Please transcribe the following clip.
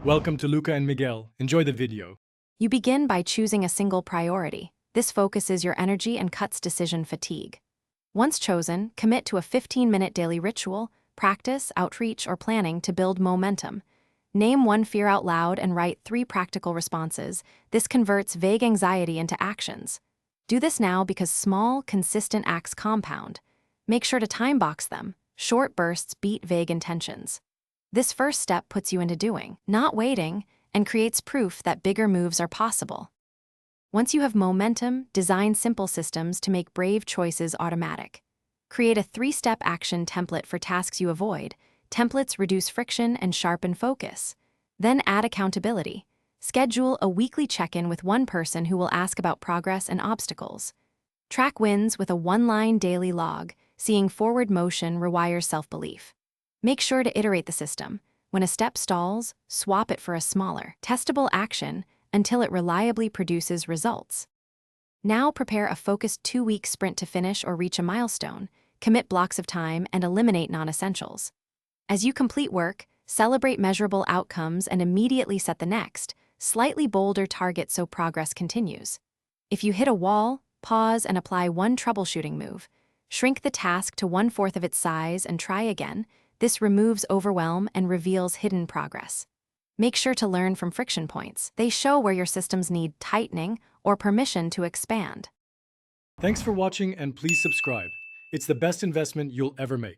Welcome to Luca and Miguel. Enjoy the video. You begin by choosing a single priority. This focuses your energy and cuts decision fatigue. Once chosen, commit to a 15-minute daily ritual, practice, outreach, or planning to build momentum. Name one fear out loud and write 3 practical responses. This converts vague anxiety into actions. Do this now because small, consistent acts compound. Make sure to time box them. Short bursts beat vague intentions. This first step puts you into doing, not waiting, and creates proof that bigger moves are possible. Once you have momentum, design simple systems to make brave choices automatic. Create a 3-step action template for tasks you avoid. Templates reduce friction and sharpen focus. Then add accountability. Schedule a weekly check-in with one person who will ask about progress and obstacles. Track wins with a 1-line daily log. Seeing forward motion rewires self-belief. Make sure to iterate the system. When a step stalls, swap it for a smaller, testable action until it reliably produces results. Now prepare a focused 2-week sprint to finish or reach a milestone. Commit blocks of time and eliminate non-essentials. As you complete work, celebrate measurable outcomes and immediately set the next, slightly bolder target so progress continues. If you hit a wall, pause and apply one troubleshooting move. Shrink the task to 1/4 of its size and try again. This removes overwhelm and reveals hidden progress. Make sure to learn from friction points. They show where your systems need tightening or permission to expand. Thanks for watching and please subscribe. It's the best investment you'll ever make.